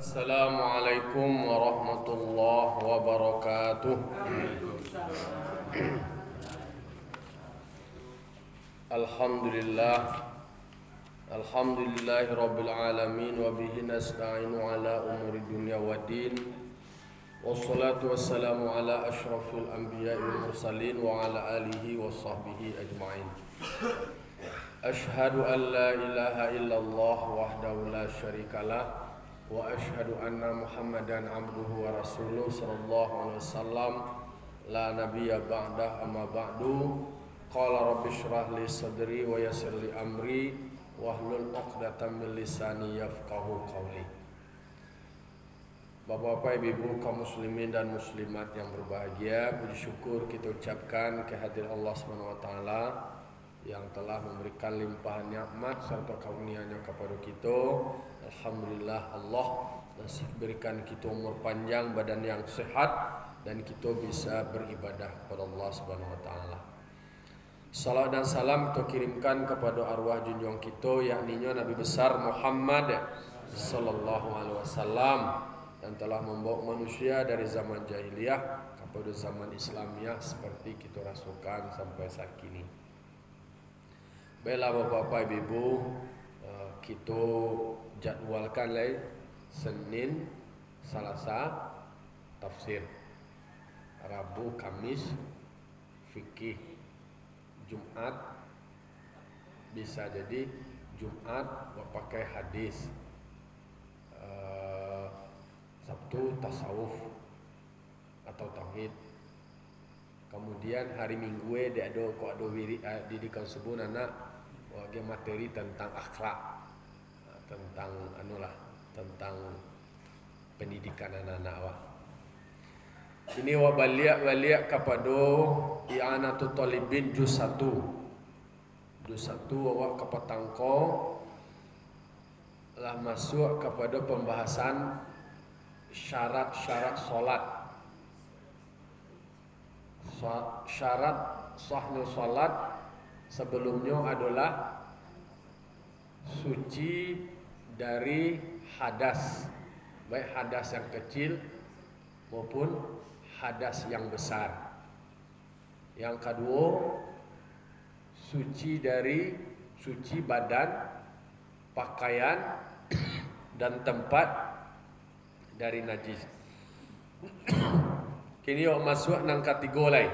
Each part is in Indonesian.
Assalamualaikum warahmatullahi wabarakatuh. Alhamdulillah. Alhamdulillahi rabbil alamin wa bihi nasta'inu ala umuri dunya waddin. Wassalatu wassalamu ala asyrafil anbiya'i wal mursalin wa ala alihi wa sahbihi ajma'in. Ashhadu an la ilaha illallah wahdahu la syarikalah wa ashhadu anna Muhammadan abduhu wa rasuluh sallallahu alaihi wasallam la nabiyya ba'dah amma ba'du. Qala rabbi shrah li sadri wa yassir li amri wahlul 'uqdatam min lisani yafqahu qawli. Bapak-bapak, ibu-ibu, kaum muslimin dan muslimat yang berbahagia, puji syukur kita ucapkan kehadiran Allah Subhanahu wa taala yang telah memberikan limpahan nikmat serta karunia-Nya kepada kita. Alhamdulillah, Allah masih berikan kita umur panjang, badan yang sehat, dan kita bisa beribadah kepada Allah Subhanahu wa taala. Salam dan salam kita kirimkan kepada arwah junjungan kita, yakni Nabi besar Muhammad sallallahu alaihi wasallam, yang telah membawa manusia dari zaman jahiliyah kepada zaman Islamiah seperti kita rasakan sampai saat ini. Baiklah bapak-bapak, ibu-ibu, kita jadwalkan lagi Senin, Selasa tafsir, Rabu, Kamis fikih, Jumat bisa jadi Jumat pakai hadis, Sabtu tasawuf atau tauhid. Kemudian hari Minggu dia ada didikan subuh anak bagi materi tentang akhlak, tentang tentang pendidikan anak-anak. Ini wabaliak kepada i'anatul talibin juz 1. Juz 1 awak kepatangko lah masuk kepada pembahasan syarat-syarat solat. Syarat sahnya solat sebelumnya adalah suci dari hadas, baik hadas yang kecil maupun hadas yang besar. Yang kedua, suci badan, pakaian dan tempat dari najis. Kini yuk masuk nang kategori lain.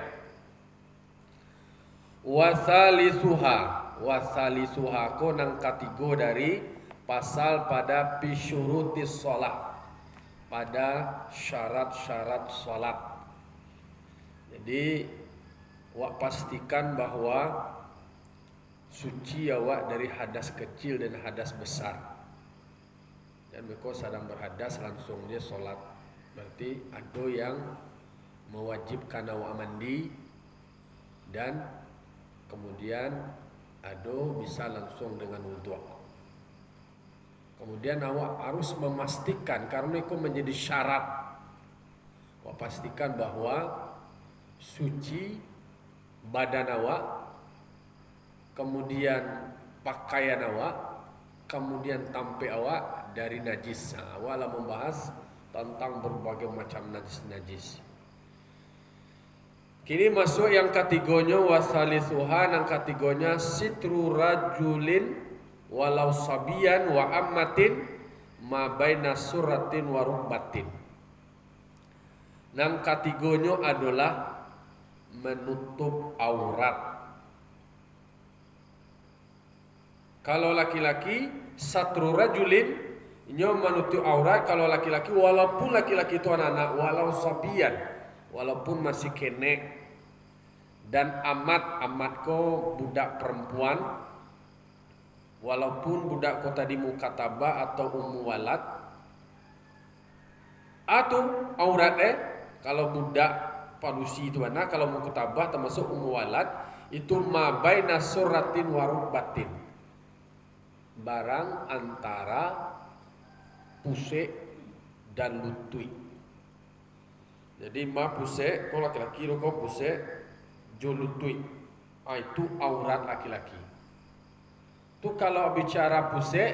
Wasalisuha ko nang kategori dari pasal pada pisyurutis sholat, pada syarat-syarat sholat. Jadi wak pastikan bahwa suci awak dari hadas kecil dan hadas besar. Dan mereka sedang berhadas langsung dia sholat, berarti ada yang mewajibkan awak mandi, dan kemudian ada bisa langsung dengan wudhu. Kemudian awak harus memastikan, karena itu menjadi syarat, awak pastikan bahwa suci badan awak, kemudian pakaian awak, kemudian tampe awak dari najis. Awak lah membahas tentang berbagai macam najis-najis. Kini masuk yang kategorinya wasalisuha, yang kategorinya sitru rajulin walau sabiyan wa ammatin ma baina suratin wa rukbatin. Yang kategorinya adalah menutup aurat. Kalau laki-laki satru rajulin ini menutup aurat. Kalau laki-laki, walaupun laki-laki itu anak-anak, walau sabiyan, walaupun masih kenek, dan amat ko budak perempuan, walaupun budak ko tadi mukatabah atau ummu walad, atau aurat kalau budak padusi itu anak, kalau mukatabah termasuk ummu walad, itu ma baina suratin wa rukbatin, barang antara pusek dan lutut. Jadi ma pusek, kalau laki-laki ko pusek jolutui, itu aurat laki-laki. Tu kalau bicara pusek,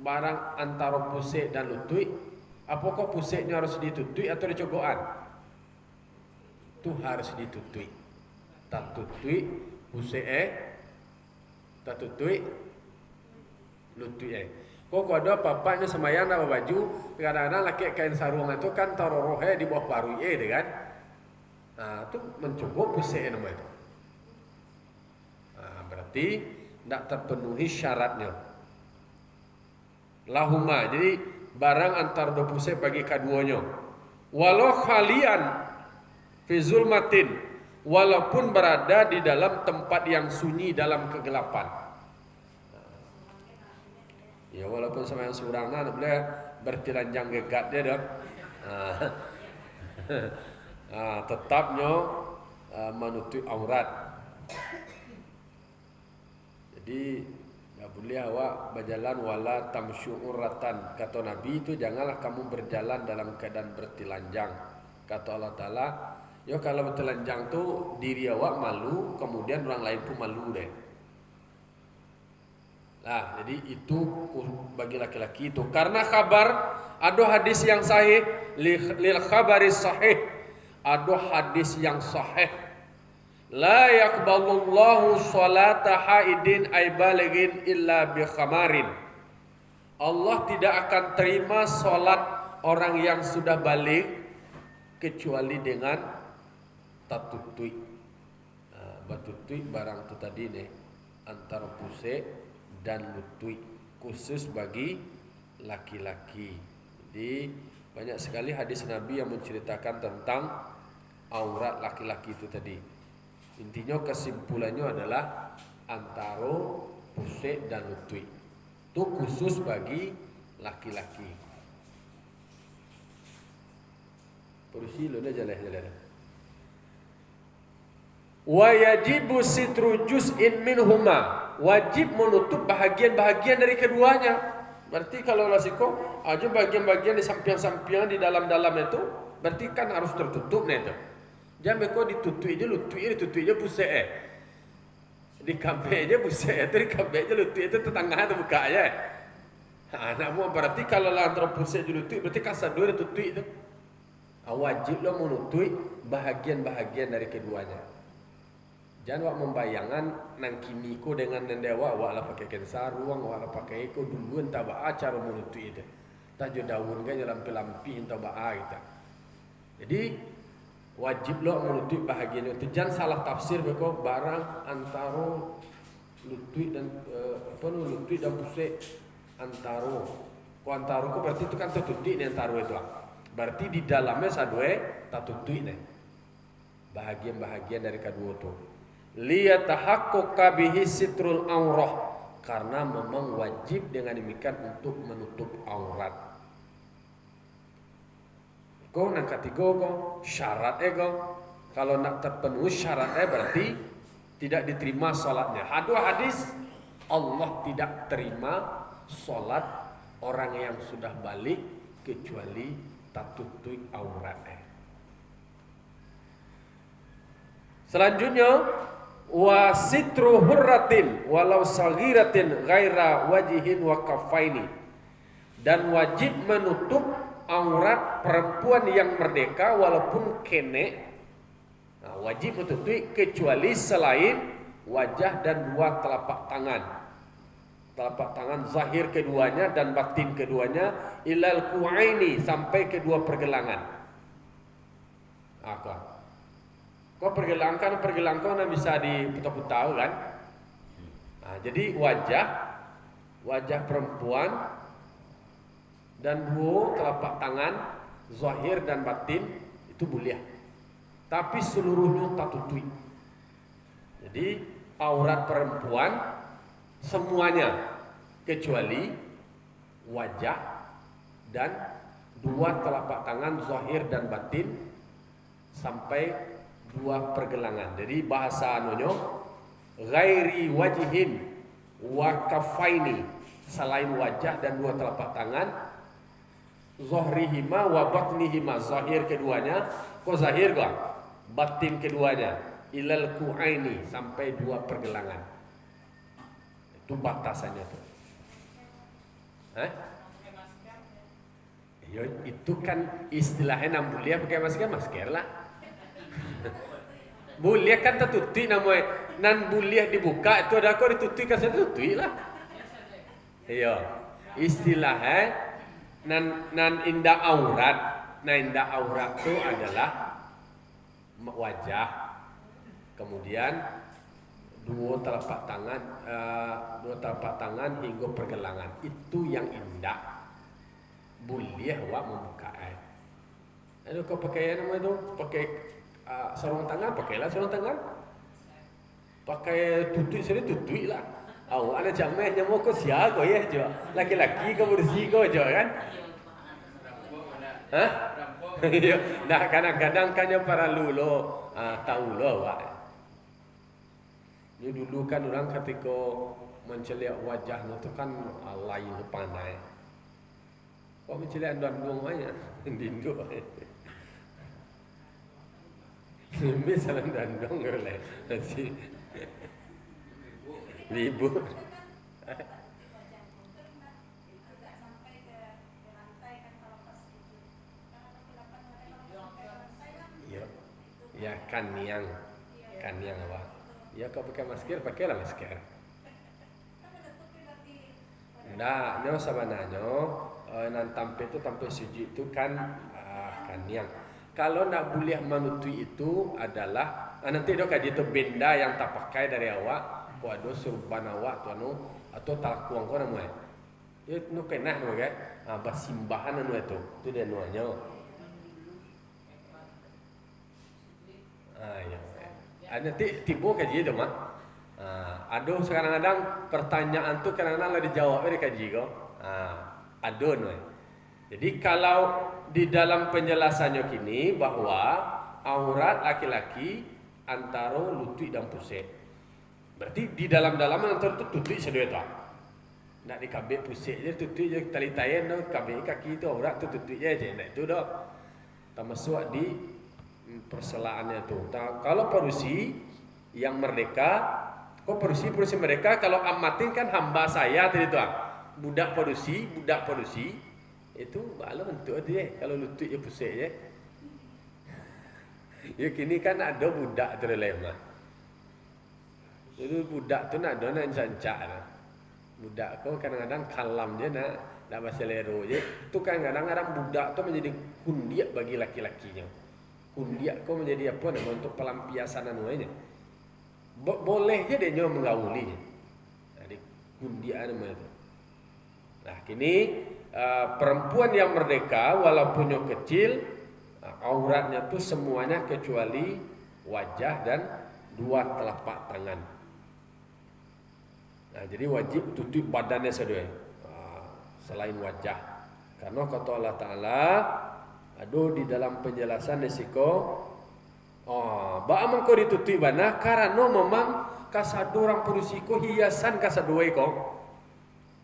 barang antara pusek dan lutut, Apakah pusiknya harus ditutui atau dicogokan? Itu harus ditutui. Tak tutui pusik tak tutui lutui Kok ada papanya semayang nama baju, kadang-kadang laki kain sarung itu kan taruh rohe di bawah paru kan? Nah, itu mencukup pusik nama itu. Nah, berarti tidak terpenuhi syaratnya. Lahuma, jadi barang antar dua pusik bagi keduanya. Walau khalian fi zulmatin, walaupun berada di dalam tempat yang sunyi dalam kegelapan. Ya walaupun sama yang surang boleh bertelanjang gegat dia dah. Tetapnya menutup aurat. Jadi tak boleh awak berjalan wala tamsyu uratan. Kata Nabi itu janganlah kamu berjalan dalam keadaan bertelanjang. Kata Allah Ta'ala, ya kalau bertelanjang tu diri awak malu, kemudian orang lain pun malu deh. Nah, jadi itu bagi laki-laki itu. Karena kabar, ada hadis yang sahih, lil khabaris sahih, ada hadis yang sahih. La yaqbalullahu salata haidin ay balighin illa bi khamarin. Allah tidak akan terima salat orang yang sudah balik kecuali dengan tatutui. Batutui barang itu tadi nih antara pusik dan lutui khusus bagi laki-laki. Jadi banyak sekali hadis Nabi yang menceritakan tentang aurat laki-laki itu tadi. Intinya kesimpulannya adalah antara pusik dan lutui itu khusus bagi laki-laki. Kursi lo dah jalan. Wa yajibu sitru juz'in minhuma, wajib menutup bahagian-bahagian dari keduanya. Berarti kalau lasiko aja bagian-bagian di samping-samping di dalam-dalam itu berarti kan harus tertutup nih itu. Jangan kau ditutui aja pusik di kabeh aja pusik itu di kabeh aja lutui itu tetangga itu buka aja. Nah, berarti kalau antara pusik dan lutui berarti kasar dua ditutui itu. Wajiblah menutui bahagian-bahagian dari keduanya. Jangan wak membayangan nang kimiko dengan nendewa wak lah pakai kensar ruang wak lah pakai eko dulu entah ba cara menutui itu. Tak jo daun kan lampi-lampi entah ba kita. Jadi wajiblah menutui bahagian itu. Jangan salah tafsir beko barang antara lutui dan lutui dan pusik antara. Ko antara ko berarti itu kan tertutup nih antara itu lah. Berarti di dalamnya sadue tatutui nih bahagian-bahagian dari kedua itu. Liyatahaqqaqa bihi sitrul aurah, karena memang wajib dengan demikian untuk menutup aurat. Kau nang ketiga kau syarat kau kalau nak terpenuhi syaratnya berarti tidak diterima salatnya. Ada hadis Allah tidak terima salat orang yang sudah balik kecuali tatutui auratnya. Selanjutnya wa sitru hurratin walau saghiratin ghaira wajihin wa kaffaini, dan wajib menutup aurat perempuan yang merdeka walaupun kene. Nah, wajib menutupi kecuali selain wajah dan dua telapak tangan. Telapak tangan zahir keduanya dan batin keduanya ilal ku'aini, sampai kedua pergelangan. Kau pergelangkan bisa diputar-putar kan? Nah, jadi wajah perempuan dan dua telapak tangan zahir dan batin itu boleh. Tapi seluruhnya tak tutui. Jadi aurat perempuan semuanya kecuali wajah dan dua telapak tangan zahir dan batin sampai dua pergelangan. Jadi bahasa anunya ghairi wajihin wa kaffaini, selain wajah dan dua telapak tangan, zahrihima wa batnihima, zahir keduanya, kok zahir kok batin keduanya, ilal ku'aini, sampai dua pergelangan. Itu batasannya tuh. Ya, itu kan istilahnya nam bulia pakai masker lah. Bulia kan tertutup namanya. Nan bulia dibuka itu ada kok ditutup kan saya tutup lah. Iya. Istilahnya nan indah aurat. Nah indah aurat itu adalah wajah, kemudian dua telapak tangan hingga pergelangan. Itu yang indah. Boleh awak membuka. Aduh kau pakai nama itu, pakai sarung tangan, pakailah sarung tangan. Pakai tutui sini tutui lah. Awak ada jameh nyamuk kau siapa kau ya jo? Laki-laki kau bersih kau jo kan? Hah? Nah kadang-kadang kan yang para lulo tahu lo awak. Ini dulu kan orang ketika menceliak wajahnya tu kan lain pandai. Kau menceliak dandung aja, dindu. Misalnya dandung boleh, nasi libur. Ya kan yang apa? Ya kau pakai masker, pakailah masker. Nah, nyo sebenarnya nan tampil suci itu kan yang kalau nak boleh menutupi itu adalah nanti dok kaji itu benda yang tak pakai dari awak, kau ada surban awak tu anu atau talakuang kau namanya. Itu nu kena nu kan, bersimbahan anu itu dia nuanya. Ya. Nanti tiba kaji itu mah. Aduh kadang-kadang pertanyaan tu kadang-kadang lah dijawab oleh kaji kau. Aduh no. Jadi kalau di dalam penjelasannya kini bahwa aurat laki-laki antara lutut dan pusat. Berarti di dalam-dalam antara tu lutut sedua tu. Nak di kabeh pusat je lutut je tali tayen no, kabeh kaki tu aurat tu lutut je nak itu dah. Termasuk di perselaannya tu. Kalau perusi yang merdeka, kok perusi mereka kalau amatin kan hamba saya tadi tu budak perusi itu malah bentuk dia kalau lutut je pusat je. Ya kini kan ada budak terlema. Itu budak tu nak ada nak cancak lah. Budak kau kadang-kadang kalam dia nak bahasa lero je. Tu kan kadang-kadang budak tu menjadi kundiak bagi laki-lakinya. Kundiak kau menjadi apa nama untuk pelampiasan anuanya. Boleh je dia menggaulinya. Jadi kundiak nama itu. Nah kini perempuan yang merdeka walaupun yang kecil auratnya tu semuanya kecuali wajah dan dua telapak tangan. Nah jadi wajib tutup badannya saja selain wajah. Karena kata Allah Taala aduh di dalam penjelasan risiko baamang kau ditutup bana karena memang kasado orang perusiko hiasan kasado kau.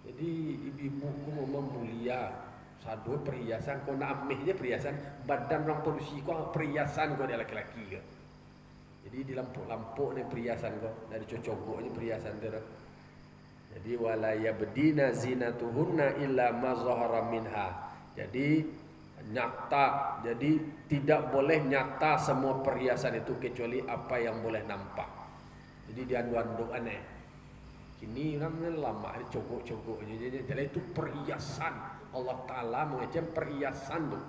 Jadi ibu-ibuku memang mulia sado perhiasan kau nak amihnya perhiasan badan orang perusiko perhiasan kau dia laki-laki. Jadi di lampuk-lampuk ni perhiasan kau dari cocok ni perhiasan dia. Jadi wala yabdina zinatuhunna illa ma zahara minha. Jadi nyata, jadi tidak boleh nyata semua perhiasan itu kecuali apa yang boleh nampak. Jadi diandu-andu aneh. Kini orang lama cogok-cogok jadi itu perhiasan. Allah Taala mengecam perhiasan tu.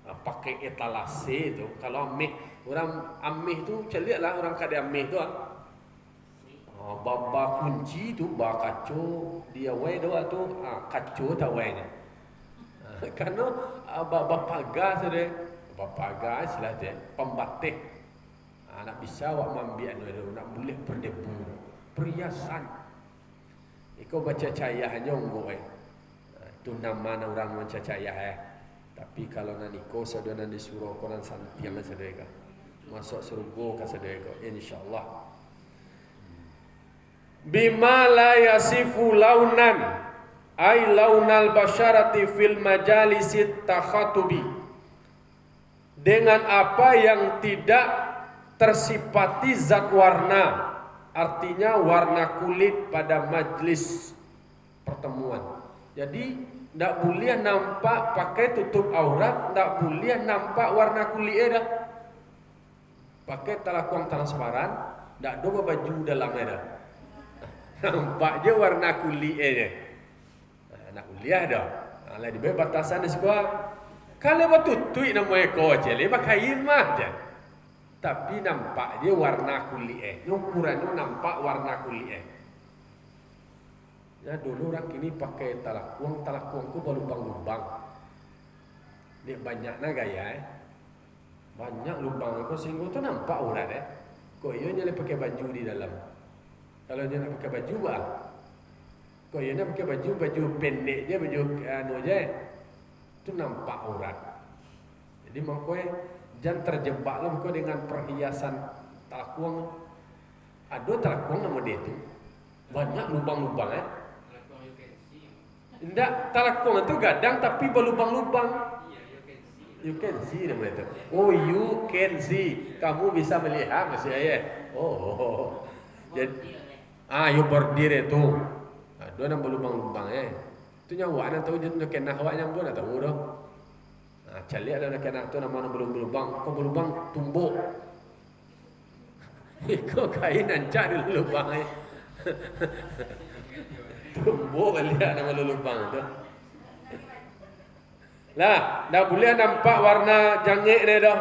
Pakai etalase tu. Kalau amih, orang amih tu celiaklah orang kada amih tu. Baba kunci tu ba kaco dia wei doa tu kaco tak weinya. Karena bapaga sudah bapaga istilah dia pembatik. Nak bisa awak mambian tu nak boleh berdebu perhiasan. Iko baca cahayanya unggu itu nama orang baca cahaya Tapi kalau nak niko saudara disuruh koran santiang saudara masuk surga ka saudara insyaallah. Bima la yasifu launan ay launal basyarati fil majalisit takhatubi, dengan apa yang tidak tersifati zat warna, artinya warna kulit pada majlis pertemuan. Jadi ndak boleh nampak pakai tutup aurat, ndak boleh nampak warna kulit dah. Pakai talakuang transparan, ndak ada baju dalamnya dah. Nampak je warna kulit aja. Nak kuliah dah. Ala di batasan di sekolah. Kalau batutui namanya kau je, le kain mah je. Tapi nampak dia warna kulit ukuran tu nampak warna kulit Ya dulu orang kini pakai talakuang ku berlubang-lubang. Dia banyaknya gaya Banyak lubang kau sehingga tu nampak urat Kau ia nyale pakai baju di dalam. Kalau dia nak pakai baju kau ia nak pakai baju pendek je, baju anu je. Tu nampak urat. Jadi makoi jangan terjebaklah kau dengan perhiasan talakuang. Ada talakuang nama dia tu banyak lubang-lubang Tidak, talakuang itu gadang tapi berlubang-lubang. You can see nama itu. Oh, you can see. Kamu bisa melihat maksudnya Oh. Jadi you berdiri itu. Ada nama berlubang-lubang Itu nyawa nak tahu dia tu kena awak nyambut nak tahu dah. Cari ada nak kena tu nama berlubang. Kau berlubang tumbuk. Kau kain ancak di lubang Tumbuk lihat nama lubang tu. Lah, dah boleh nampak warna jangik dia dah.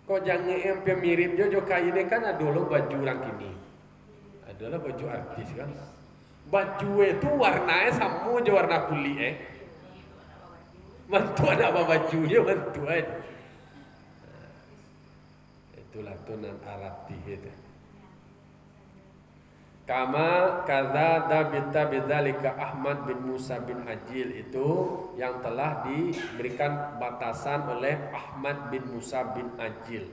Kau jangik yang mirip je kain ni kan ada dulu baju orang kini. Adalah baju artis kan. Baju itu warnanya sama je warna kulit Mantu nak apa bajunya mantu Itulah tunan arati itu. Kama kadzada bidzalika Ahmad bin Musa bin Ajil itu yang telah diberikan batasan oleh Ahmad bin Musa bin Ajil.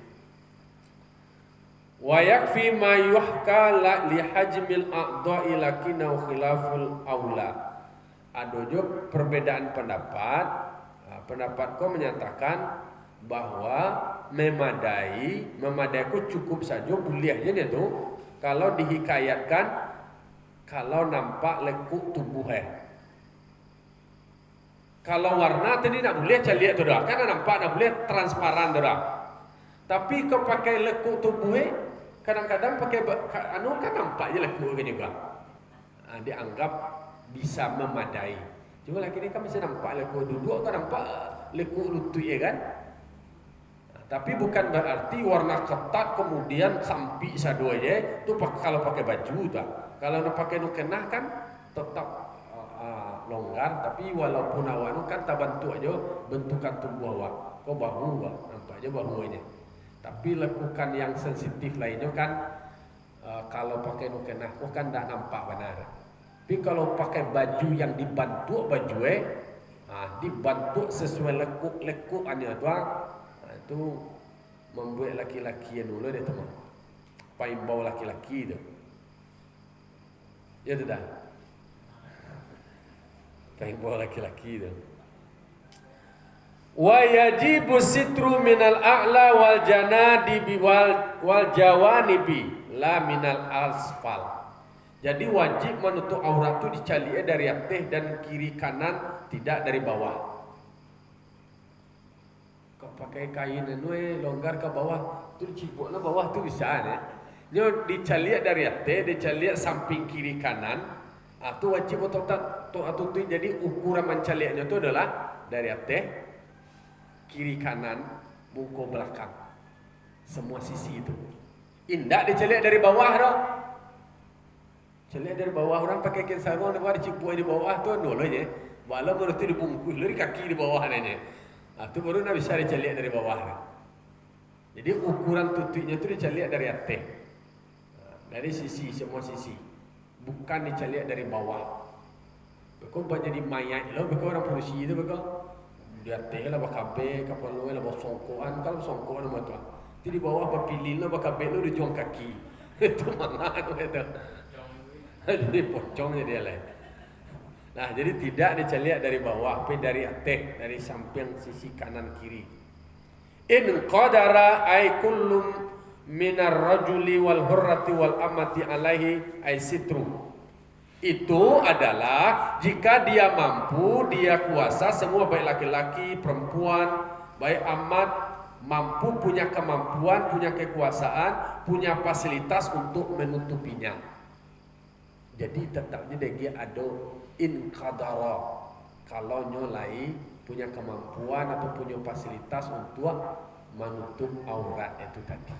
Wa yakfi ma yuhka li hajmil a'dha'i lakinau khilaful aula. Ada juga perbedaan pendapat. Pendapatku menyatakan bahwa memadai ku cukup saja bolehnya dia tu kalau dihikayatkan kalau nampak lekuk tubuh Kalau warna tadi nak boleh cari tu dah, kan nampak nak boleh transparan tu dah. Tapi kau pakai lekuk tubuh kadang-kadang pakai kan nampak je lekuk kan juga. Dianggap bisa memadai. Cuma lagi ni kan masih nampak lekuk duduk kan nampak lekuk lutut kan. Tapi bukan berarti warna ketat kemudian sampai sadu aja tu kalau pakai baju tak. Kalau nak pakai nu kenah kan tetap longgar tapi walaupun awak nu kan tak bantu aja bentukan tubuh awak. Kau bahu nampak aja bahu aja. Tapi lekukan yang sensitif lainnya kan kalau pakai nu kenah kan tak nampak benar. Tapi kalau pakai baju yang dibantu baju dibantu sesuai lekuk anya tu itu membuat laki-laki yang dulu dia teman paimbau laki-laki tu ya tu dah paimbau laki-laki tu wa yajibu sitru minal a'la wal janadi wal jawanibi la minal asfal. Jadi wajib menutup aurat tu dicali dari atas dan kiri kanan, tidak dari bawah. Kau pakai kain longgar ke bawah, tu dicipuklah bawah tu bisa Dia dicali dari atas, dicali samping kiri kanan. Tu wajib untuk tu jadi ukuran mencaliannya tu adalah dari atas, kiri kanan, muka belakang, semua sisi itu. Indah dicali dari bawah dah. Celiak dari bawah orang pakai kain sarung ada dicipuk di bawah tu dulu je. Walau baru tu dibungkus dari kaki di bawah nanya. Tu baru nak bisa diceliak dari bawah. Jadi ukuran tutupnya tu diceliak dari atas. Dari sisi semua sisi. Bukan diceliak dari bawah. Kau buat jadi mayat lo, kau orang polisi itu kau. Di atas lah bakabe, kapal lu lah songkoan, kalau songkoan nama tu. Di bawah berpilih lah bakabe lu di juang kaki. Itu mana tu itu. Jadi pocongnya dia lain. Nah, jadi tidak diceliak dari bawah, tapi dari atas, dari samping sisi kanan kiri. In qadara ay kullum minar rajuli wal hurrati wal amati alaihi ay sitru. Itu adalah jika dia mampu, dia kuasa, semua baik laki-laki, perempuan, baik amat, mampu, punya kemampuan, punya kekuasaan, punya fasilitas untuk menutupinya. Jadi tetapnya dia ada in qadara, kalau nyolai punya kemampuan atau punya fasilitas untuk menutup aurat itu tadi.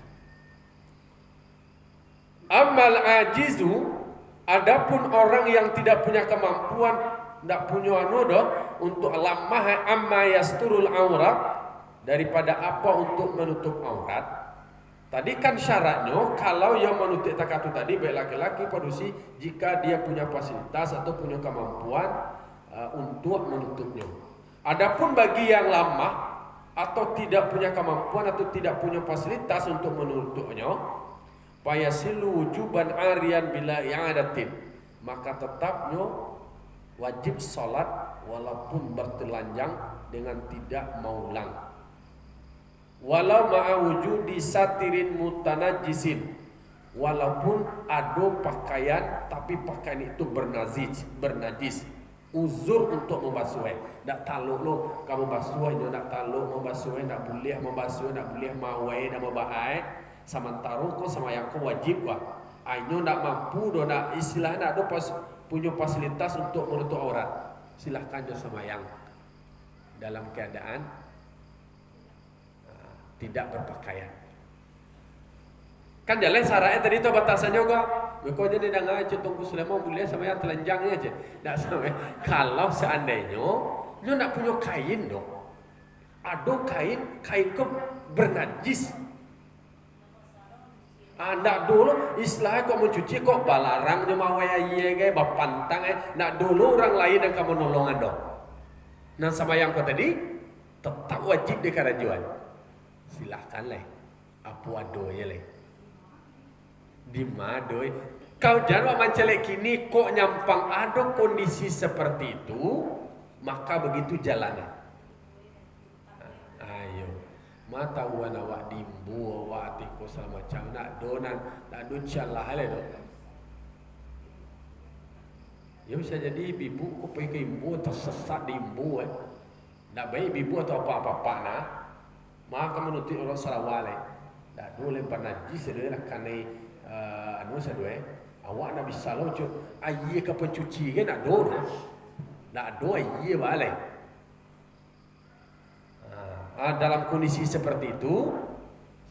Amal ajizu, adapun orang yang tidak punya kemampuan, tidak punya untuk lamah amma yasturul aurat, daripada apa untuk menutup aurat. Tadi kan syaratnya kalau yang menutup takatu tadi baik laki-laki padusi jika dia punya fasilitas atau punya kemampuan untuk menutupnya. Adapun bagi yang lamah atau tidak punya kemampuan atau tidak punya fasilitas untuk menutupnya, fayasilu wujuban arian bila i'adatin, maka tetapnya wajib salat walaupun bertelanjang dengan tidak mau ulang. Walau ma'a wujudi satirin mutanajjisin, walaupun ada pakaian tapi pakaian itu bernajis, uzur untuk membasuh. Nak taluk lo kamu basuh, nak taluk mau basuh, nak boleh membasuh, nak boleh mawai dan membahai. Sementara kau sama yang kau wajib kau. Ayo nak mampu do nak istilah nak do punya fasilitas untuk menutup aurat. Silahkan jo sama yang dalam keadaan tidak berpakaian. Kan jalan syaratnya tadi itu batasannya kok. Kau jadi dengar contoh Sulaiman boleh sama yang telanjangnya aja. Nak sampai kalau seandainya nyo nak punya kain dong. Ada kain kau bernajis. Nak dulu istilahnya kau mencuci kok balarang je mawai ye ge bapantang nak dulu orang lain yang kamu nolongan dong. Nah sama yang kau tadi tetap wajib dikarajuan. Silahkan leh. Apa adonya leh. Di madoi. Kau jangan mencelek kini kok nyampang ada kondisi seperti itu, maka begitu jalannya. Ayo. Mata wana wa dimbu wa atiko selama macam nak donan nak ducalah hal itu. Ya bisa jadi bibu kau pergi ke ibu tersesat di ibu nak baik bibu atau apa-apa nah. Maka menutup orang sarawale. Tak boleh bernajis dia lah kanai anu sadue. Awak nak bisa lo cuk aye ke pencuci ke nak do. Nak do aye balai. Dalam kondisi seperti itu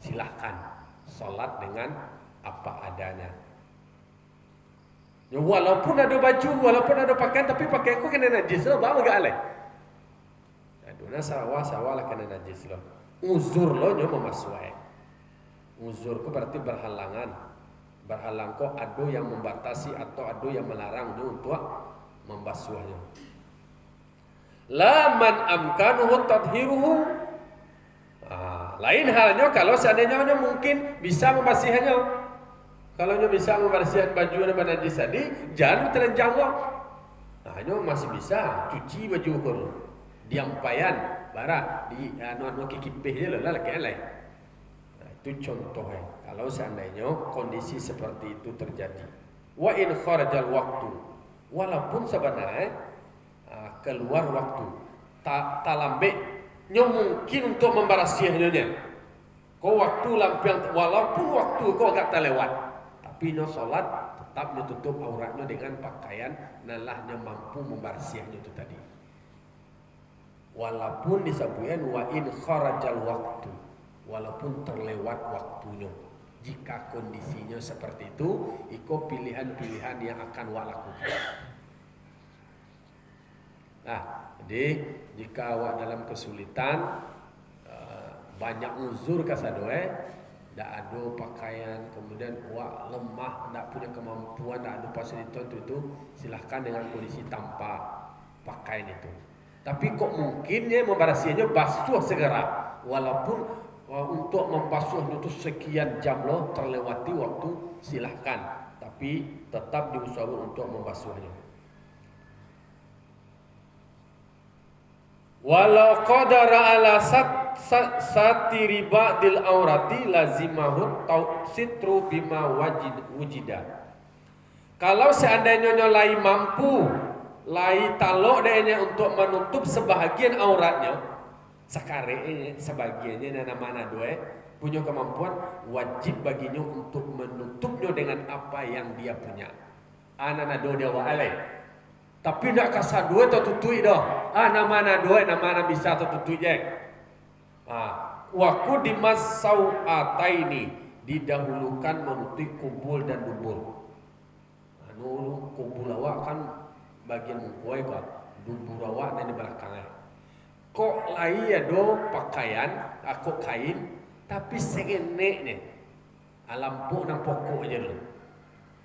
silahkan solat dengan apa adanya. Ya, walaupun ada baju, walaupun ada pakaian, tapi pakaian kau kena najis lo, bawa gak alai. Aduna sawah lah kena najis lo. Uzur lo nyo memasuai. Uzur ku berarti berhalangan. Berhalang kok ada yang membatasi atau ada yang melarang nyo untuk membasuhnya. La man amkanuhu tadhiruhu. Lain halnya kalau seandainya nyo mungkin bisa membasuhnya. Kalau nyo bisa membersihkan baju dan najis tadi, jangan telanjang lo. Nyo masih bisa cuci baju kau. Diampayan bara di anu kikipeh dia lah lain. Itu contohnya. Kalau seandainya kondisi seperti itu terjadi. Wa in kharajal waktu, walaupun sebenarnya keluar waktu, tak lambe nyo mungkin untuk membarasiahnya. Kau waktu lampiang walaupun waktu kau agak terlewat, tapi nyo solat tetap nyo tutup auratnya dengan pakaian nalahnya mampu membarasiahnya itu tadi. Walaupun disebutkan wa in kharajal waktu, walaupun terlewat waktunya. Jika kondisinya seperti itu, ikut pilihan-pilihan yang akan wa lakukan. Nah, jadi jika awak dalam kesulitan, banyak uzur kasadoe, tidak ada pakaian, kemudian awak lemah, tidak punya kemampuan, tidak ada fasilitas itu, silahkan dengan kondisi tanpa pakaian itu. Tapi kok mungkinnya membarasinya basuh segera, walaupun untuk membasuhnya itu sekian jam loh terlewati waktu, silahkan, tapi tetap diusahakan untuk membasuhnya. Walau qadara ala satiri ba'dil aurati lazimahut sitru bima wujida. Kalau seandainya nyolai mampu, lai talok dehnya untuk menutup sebahagian auratnya, sekarang sebagiannya mana dua punya kemampuan, wajib baginya untuk menutupnya dengan apa yang dia punya. Anak do dia waalai. Tapi nak kasar dua atau tutui dah. Nama dua, nama bisa atau tutui je. Waku di masau ataini didahulukan menutupi kubul dan dubur. Kubul awak kan bagian mukuai kok, dubur awak dan di belakangnya. Kok lai do pakaian, aku kain, tapi segenek ni. Lampu nang pokok aja dulu.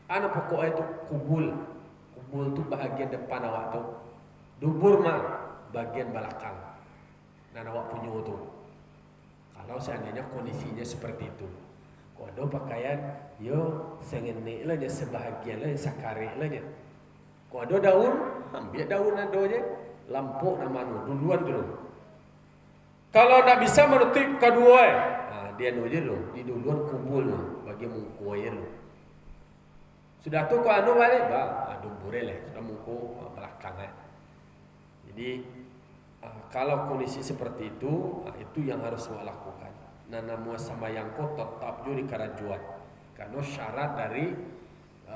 Pokok itu kubul. Kubul tu bahagian depan awak tu. Dubur mah bagian belakang. Nah awak punya tu. Kalau seandainya kondisinya seperti itu. Kau ada pakaian, yo sengenek lah je sebahagian lah, sakare lah je. Kau ada daun, ambil daun ada je, lampuk nama nu, duluan dulu. Kalau tak bisa menutup kedua, dia nu je lo, di duluan kubul lo, bagi mungkoi lo. Sudah tu kau anu balik, dubure lah, sudah mungko belakang Jadi kalau kondisi seperti itu yang harus saya lakukan. Nana mua sama yang kau tetap juga di karajuan. Karena syarat dari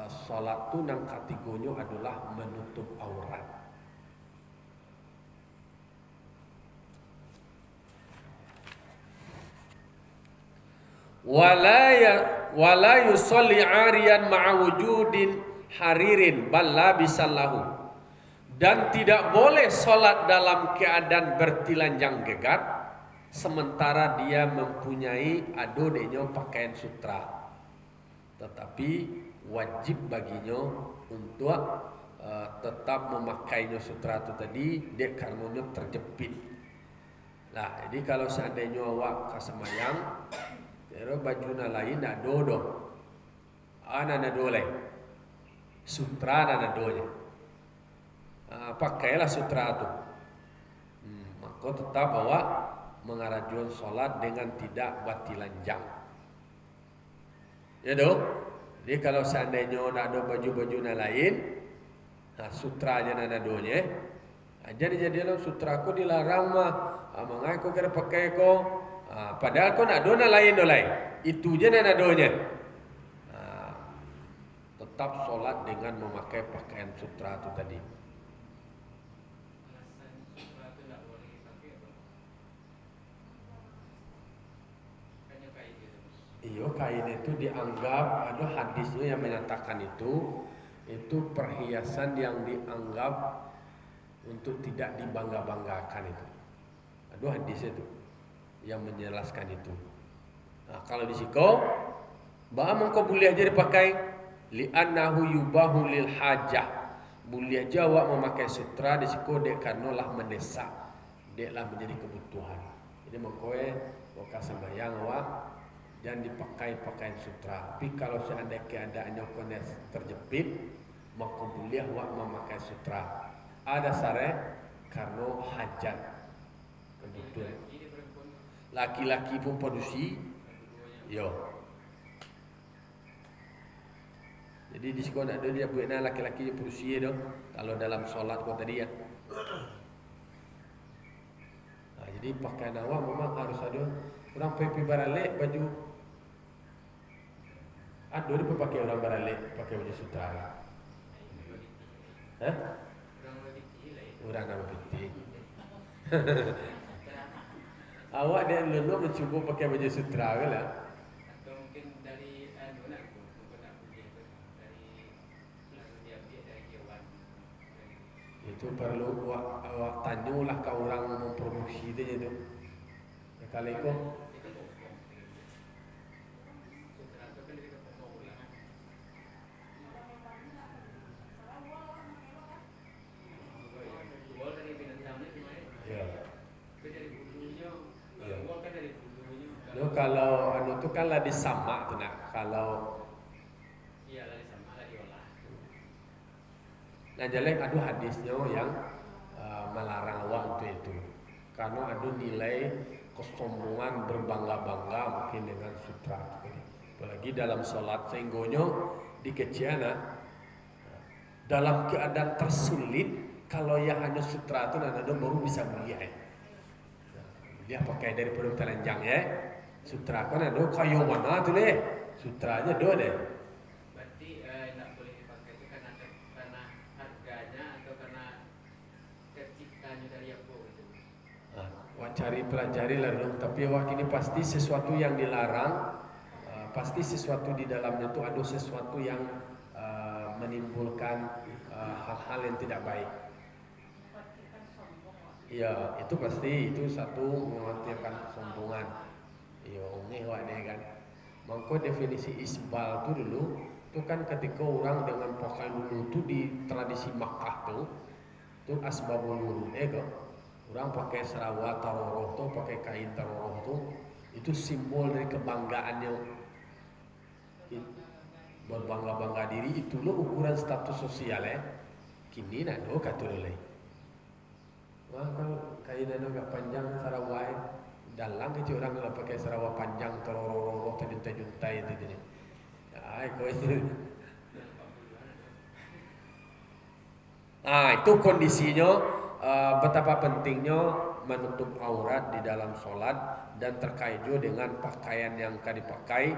salat tu nang kategorinya adalah menutup aurat. Wala yusalli 'ariyan ma'a wujudin haririn bal labisallahu. Dan tidak boleh solat dalam keadaan bertelanjang gegat sementara dia mempunyai adonnya pakaian sutra. Tetapi wajib baginya untuk tetap memakainya sutra itu tadi dia karenanya terjepit. Nah, jadi kalau seandainya awak kasemayang, baju lain nak dodo, anak dole, sutra anak donya. Pakailah sutra itu. Maka tetap bawa mengarajuan solat dengan tidak batilanjang. Ya doh. Jadi kalau seandainya nak ada baju-baju lain, sutra aja nana donya. Jadi sutra aku dilarang mah. Mangai ko kira pakai ko. Padahal ko nak dona lain dolai. Itu je nana donya. Tetap solat dengan memakai pakaian sutra itu tadi. Iyo, kain itu dianggap ada hadisnya yang menyatakan itu perhiasan yang dianggap untuk tidak dibangga-banggakan itu. Ada hadis itu yang menjelaskan itu. Nah, kalau di siko, mengko boleh aja dipakai li'annahu yubahu lil hajah. Boleh aja awak memakai sutra di siko dek karena lah mendesak, dek lah menjadi kebutuhan. Jadi mengkoe waka sembahyang awak dan dipakai pakaian sutra. Tapi kalau seandainya keadaannya kondisi terjepit, maka boleh awak memakai sutra. Ada sare karena hajat kebutuhan. Laki-laki pun produksi, yo. Jadi di sekolah ada dia buatnya laki-laki produksi itu. Kalau dalam solat kau tadi ya. Nah, jadi pakaian awak memang harus ada. Orang pergi baralik baju. Ada dia pakai orang baralik pakai baju sutra. Orang nama putih. Awak dia dulu mencuba pakai baju sutra ke lah? Atau mungkin dari itu perlu awak tanyalah ke orang memproduksi dia itu. Kali itu kalau anu tu kan lah disamak tu nak. Kalau iya lah disamak lah diolah. Nah jelek ada hadisnya yang melarang awak untuk itu. Karena ada nilai kesombongan berbangga-bangga mungkin dengan sutra. Apalagi dalam solat sehinggonya di keciana dalam keadaan tersulit, kalau yang hanya sutra itu nana baru bisa mulia. Dia pakai daripada telanjang ya. Sutra kan ada kayu mana tu leh? Sutranya do deh. Berarti tidak boleh dipakai itu karena harganya atau karena terciptanya dari apa itu? Wah cari pelajari lah dong. Tapi wah ini pasti sesuatu yang dilarang. Pasti sesuatu di dalamnya tu ada sesuatu yang menimbulkan hal-hal yang tidak baik. Iya, itu pasti itu satu mematikan kesombongan. Iya, ini kan. Maka definisi isbal itu dulu, itu kan ketika orang dengan pakaian dulu itu di tradisi Makkah tuh, itu asbabul wurud kok. Orang pakai serawat taroroh tuh, pakai kain taroroh tuh, itu simbol dari kebanggaannya. Berbangga-bangga diri itu lo ukuran status sosial ya. Kini nado kata dulu. Wah kalau kain nado gak panjang sarawai. Dalam itu orang kalau pakai sarawak panjang terororo terjuntai itu jadi. Itu kondisinya betapa pentingnya menutup aurat di dalam sholat dan terkait juga dengan pakaian yang akan dipakai.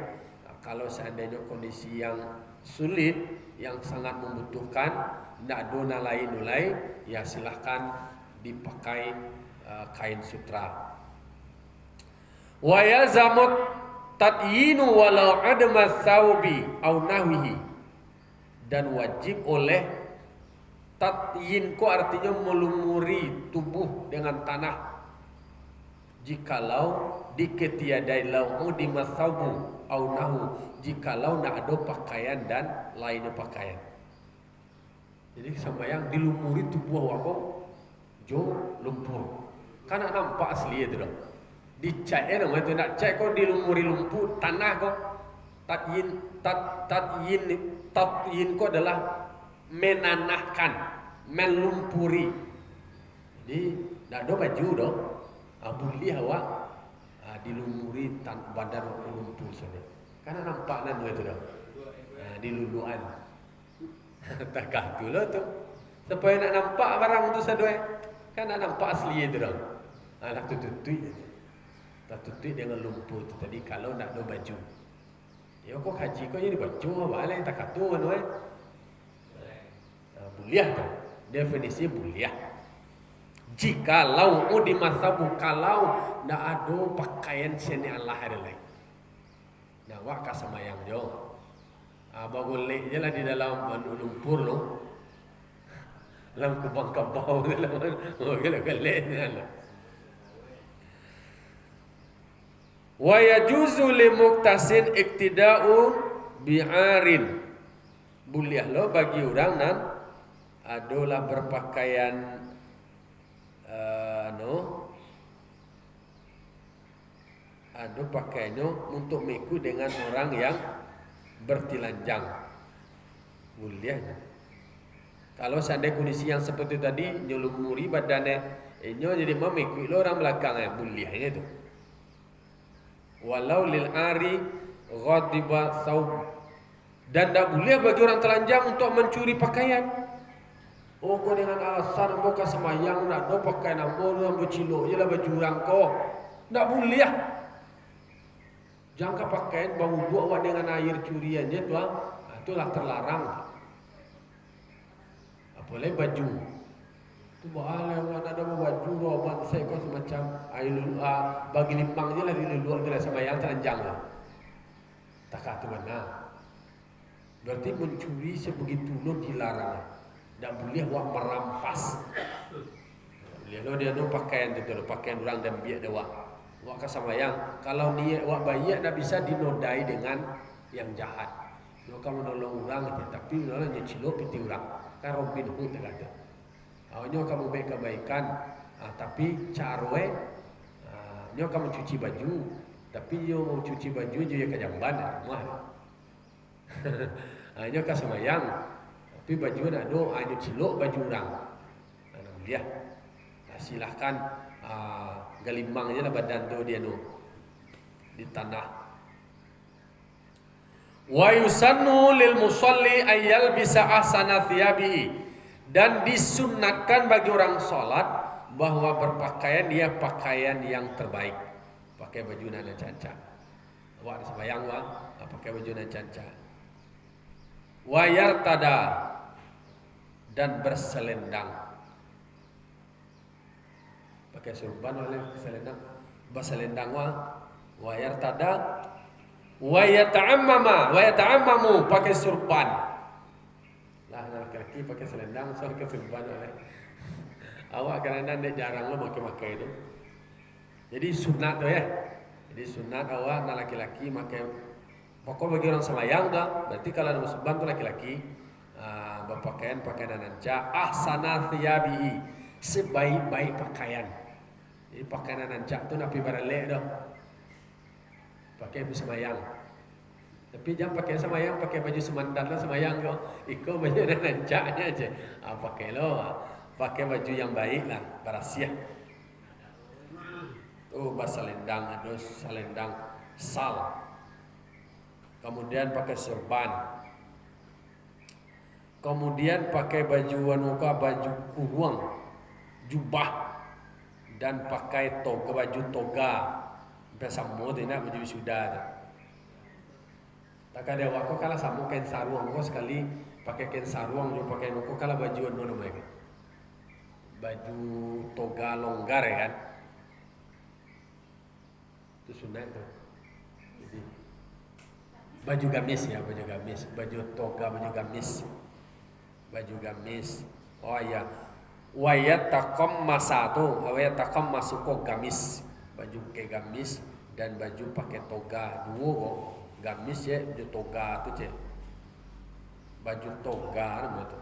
Kalau seandainya kondisi yang sulit, yang sangat membutuhkan, tidak ada lain ya silahkan dipakai kain sutra. Wa yazamut tatyinu walau adama saubi au nahwihi, dan wajib oleh tatyin ko artinya melumuri tubuh dengan tanah jikalau diketiadai lau di masaubu au nahu, jikalau nak ada pakaian dan lainnya pakaian. Jadi sembahyang dilumuri tubuh aku jo lumpur, karena nampak asli itu dong. Dicek nama itu nak cek kau dilumuri lumpur tanah kau. Tatyin kau adalah menanahkan, melumpuri. Jadi nak ada baju dong, boleh awak dilumuri badan lumpur saja. Karena nampak nan itu dong, diluluan. Tak tu lah tu. Supaya nak nampak barang itu saja. Kan nak nampak asli itu dong. Alah tutui. Tak tutup dengan lumpur tu tadi kalau nak ada baju. Ya kok haji kau jadi baju apa lain tak katu kan boleh tu. Definisi boleh. Jika lau di masa kalau nak ada pakaian seni Allah ada lain. Nak wak semayang jo. Bagolek je lah di dalam lumpur lo. Dalam kubang kabau dalam gelak-gelak ni lah. Wa yajuzu li muktasin iktida'u bi'arin. Boleh lo bagi orang nan adalah berpakaian ada pakaiannya untuk mengikut dengan orang yang bertelanjang. Boleh. Kalau seandainya kondisi yang seperti tadi nyelumuri badannya, jadi mengikut orang belakang boleh itu. Walau lil ari ghadiba saub, dan tak boleh bagi orang telanjang untuk mencuri pakaian. Oh kau dengan alasan kau semayang nak do pakai nama orang bercilok je lah baju orang kau. Tak boleh. Jangan pakaian bau buat dengan air curiannya tu itulah terlarang. Apalagi baju. Tu bahaya orang ada baju roban saya kau semacam air bagi limpang je lah di luar dia sembahyang telanjang lah. Tak tu benar. Berarti mencuri sebegitu lo dilarang. Tak boleh awak merampas. Boleh lo dia no pakaian tu pakaian orang dan biak dia awak ke sembahyang. Kalau niat awak baik tak bisa dinodai dengan yang jahat. Lo kamu nolong orang aja tapi nolongnya cilok piti orang. Kan Robin Hood kata. Nyo kamu baik kebaikan, tapi carwe, nyo kamu cuci baju, tapi nyo mau cuci baju je ke jamban, mah. Nyo ka semayang, tapi baju nak do, nyo cilok baju orang. Dia, silahkan galimbang je lah badan tu dia no di tanah. Wa yusannu lil musalli ayyal bisa ahsana thiyabihi, dan disunnatkan bagi orang sholat bahwa berpakaian dia pakaian yang terbaik, pakai baju nana canca. Awak sembahyang pakai baju nana canca. Wa yartada, dan berselendang, pakai surban oleh selendang, berselendang wa yartada. Wa yata'ammamu, pakai surban. Lah laki-laki pakai selendang, so pakai surban oleh. Awak kadang-kadang dia jarang lo pakai itu. Jadi sunat tu ya. Jadi sunat awak laki-laki pakai, pokok bagi orang sembahyang tu. Berarti kalau ada surban tu laki-laki berpakaian nanca ahsana thiyabihi, sebaik-baik pakaian. Jadi pakaian nanca tu napi baralek dah. Pakai baju semayang. Tapi jangan pakai semayang, pakai baju semandan lah semayang kau. Ikut baju dan nancaknya aja. Pakai lo, pakai baju yang baik lah, berasiah. Selendang, ada selendang sal. Kemudian pakai surban. Kemudian pakai baju wanuka, baju kurung, jubah, dan pakai toga, baju toga. Bersama dengan baju sudah tu. Tak ada waktu kalau sama kain sarung, kau sekali pakai kain sarung, juga pakai kau kalau baju mana mereka. Baju toga longgar ya kan. Itu sunat tu. Jadi baju gamis ya, baju gamis, baju toga, baju gamis. Baju gamis. Oh iya. Wayat takom masa tu, wayat takom masuk gamis. Baju pakai gamis dan baju pakai toga dua kok. Gamis ya, baju toga tu cek. Baju toga nama tu.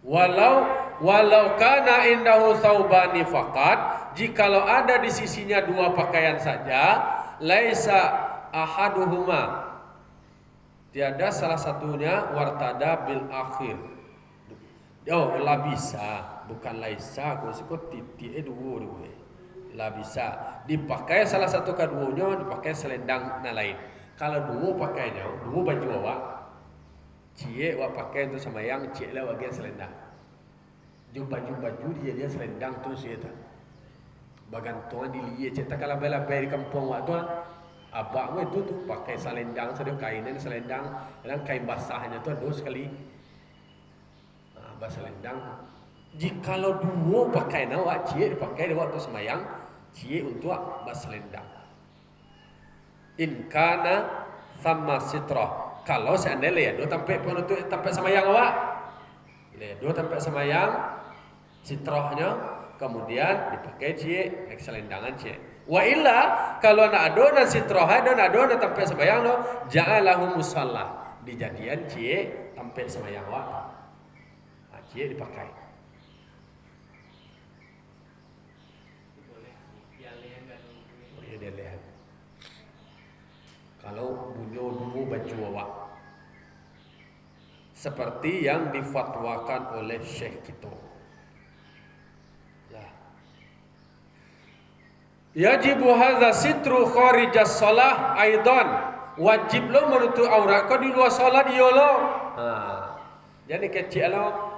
Walau kana indahu saubani faqat, jikalau ada di sisinya dua pakaian saja, laisa ahaduhuma, tiada salah satunya wartada bil akhir. Oh, la bisa, bukan laisa, kalau sekut titik dua. La bisa dipakai salah satu keduanya, dipakai selendang lain. Kalau dua pakainya, dua baju awak, cie awak pakai itu sama yang cie lah bagian selendang. Baju dia selendang terus ya tak. Bagan tuan dilihat cie tak kalau bela di kampung awak tuan. Abang itu tu pakai selendang, sedang kainan selendang, dan kain basahnya tu dua sekali. Selendang. Jikalau dua pakai awak cie dipakai di waktu semayang, cie untuk selendang. In kana sama sitrah. Kalau seandainya dua tampak penutup tampak semayang awak, dua tampak semayang, sitrahnya kemudian dipakai cie selendangan cie. Wa illa kalau nak adonan sitrah dan adonan tampak semayang lo, ja'alahu musalla, dijadian cie tampak semayang awak. Cie dipakai. Boleh dia lihat. Kalau bunyo dulu baju awak, seperti yang difatwakan oleh Syekh kita. Yajibu hadza sitru kharijas shalah aidan. Wajib lo menutup aurat kau di luar salat yo lo. Jadi kecil lo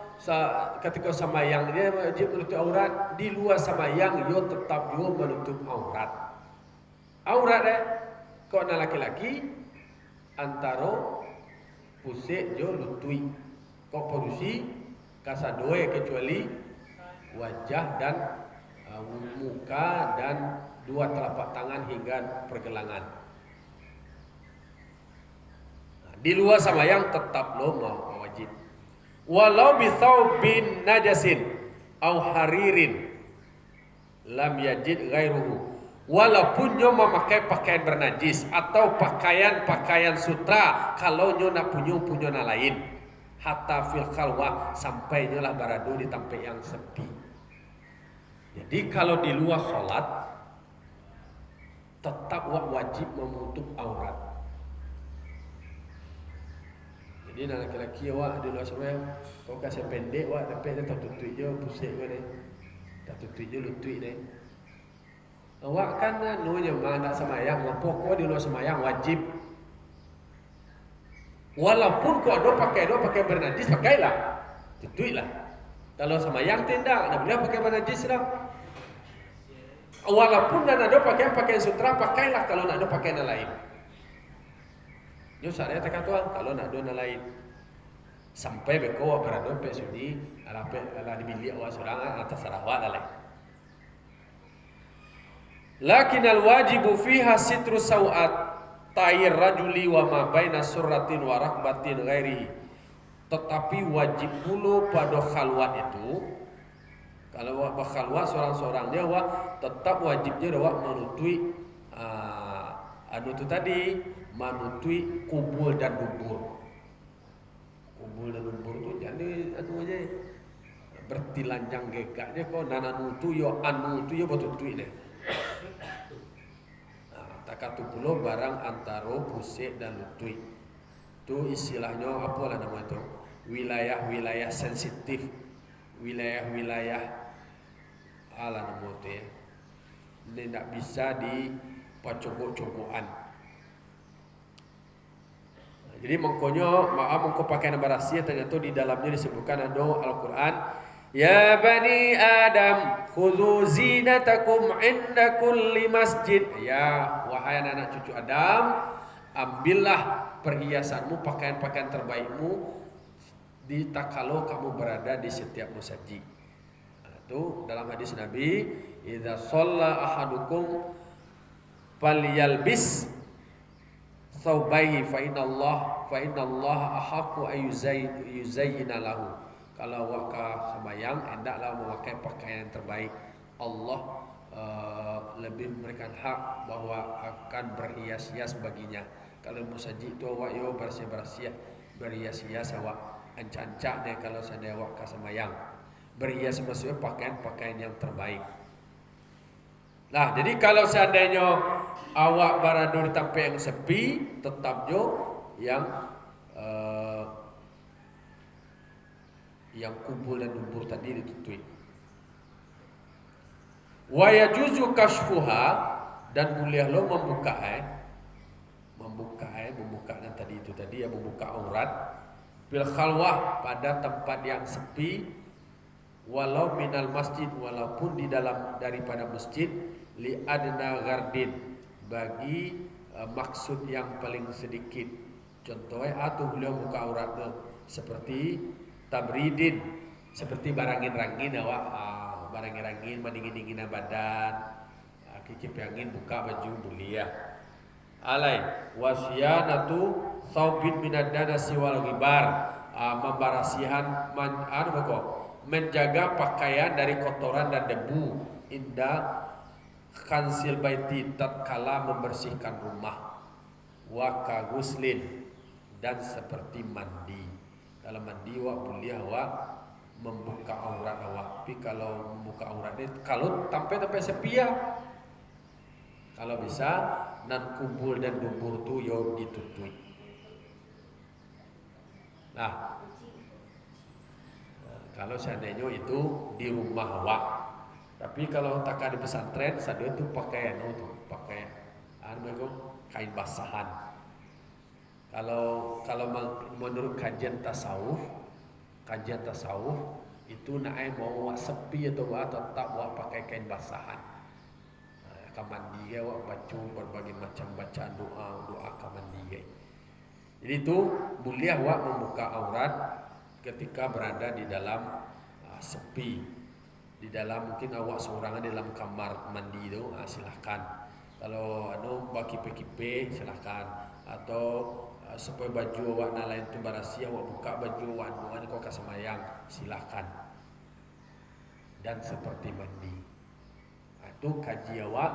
ketika samayang dia wajib menutup aurat, di luar samayang yo tetap yo menutup aurat. Aurat kau nak laki-laki antara pusik jo lutui. Kau perusi kasadoe kecuali wajah dan muka dan dua telapak tangan hingga pergelangan. Di luar samayang tetap lo mau wajib. Walau bithaubin najasin au haririn lam yajid ghairuhu. Walaupun nyo memakai pakaian bernajis atau pakaian sutra, kalau nyo nak punya na lain, hatta fil khalwah, sampai nyo lah baradu di tempat yang sepi. Jadi kalau di luar sholat tetap wajib menutup aurat. Jadi nak laki-laki awak di luar sholat, kau kasih pendek awak tapi dia tak tutup je pusing kau ni, tak tutup je lutut ni. Awak kan nunya mah nak semayang, pokok di luar semayang wajib. Walaupun kau do pakai bernajis pakailah. Tutuilah. Kalau semayang tidak, nak boleh pakai bernajis lah. Walaupun nak do pakai sutra pakailah kalau nak do pakai yang lain. Yo saya tak tuan kalau nak do yang lain. Sampai beko berado pe sudi ala di bilik awak seorang atas sarawak lah. Lakin al-wajibu fiha sitru sawat ta'ir rajuli wa ma baina surratin wa rakbatin ghairihi. Tetapi wajib dulu pada khalwat itu, kalau khalwat seorang-seorang dia tetap wajibnya dia menutui itu tadi, menutui kubul dan dubur. Kubul dan dubur itu jadi aja bertilanjang gekaknya kok nana nutu yo betutui deh. Takatu pulau barang antara busik dan lutui. Itu istilahnya apa lah nama itu? Wilayah-wilayah sensitif, wilayah-wilayah ala nama itu ya. Ini tidak bisa dipacogok-cogokan. Jadi mengko pakai nama rahasia ternyata di dalamnya disebutkan ada Al-Quran. Ya bani Adam, khudhu zinatakum inda kulli masjid. Ya, wahai anak cucu Adam, ambillah perhiasanmu, pakaian-pakaian terbaikmu di kalau kamu berada di setiap masjid. Itu dalam hadis Nabi, idza shalla ahadukum falyalbis thawbayhi fa inna Allah ahaqqu ayuzayyina lahu. Kalau waka sembahyang, hendaklah memakai pakaian yang terbaik. Allah lebih memberikan hak bahwa akan berhias-hias baginya. Kalau musajid itu awak yo berhias-hias awak ancak-ancak deh kalau sedang awak sembahyang. Berhias maksudnya pakaian-pakaian yang terbaik. Nah, jadi kalau seandainya awak berada di tempat yang sepi, tetap jo yang kubul dan dubur tadi ditutui. Wa yajuzu kashfuha, dan boleh lo membuka dan tadi ya membuka aurat bil khalwah pada tempat yang sepi, walau minal masjid, walaupun di dalam daripada masjid, li adna gardin, bagi maksud yang paling sedikit. Contohnya atau beliau buka auratnya seperti tabridin, seperti barangin-rangin awak, barangin-rangin mendingin-dingin badan, kicip angin buka baju bulia. Alai wasyanatu saubin minaddanasi wal ghibar, membarasihan menjaga pakaian dari kotoran dan debu, indah kansil baiti, tatkala membersihkan rumah, wa kaguslin, dan seperti mandi. Kalau mandi wak boleh awak membuka aurat awak. Tapi kalau membuka aurat ini kalau sampai sepi ya, kalau bisa nan kubul dan dubur tu yo ditutui. Nah, kalau seandainya itu di rumah awak. Tapi kalau tak di pesantren, sadio tu pakai kain basahan. Kalau menurut kajian tasawuf itu naik mau sepi atau tetap pakai kain basahan. Kamandi ya baca berbagai macam bacaan doa kamandi. Jadi itu boleh membuka aurat ketika berada di dalam sepi. Di dalam mungkin awak seorangan dalam kamar mandi itu silahkan. Kalau bagi kipe silahkan, atau supaya baju awak lain tu barasi awak buka baju awak kau kasemayang silahkan. Dan seperti mandi. Itu kaji awak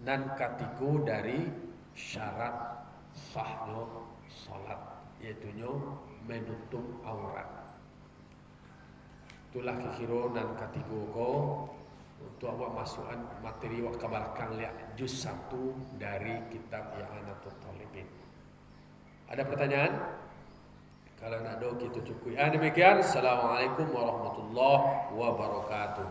nan katiku dari syarat sahnya salat, yaitu menutup aurat. Itulah kira nan katiku ko untuk awak masukkan materi awak ke belakang lihat juz 1 dari kitab I'anatul Talibin. Ada pertanyaan? Kalau nak ada kita cukup. Demikian. Assalamualaikum warahmatullahi wabarakatuh.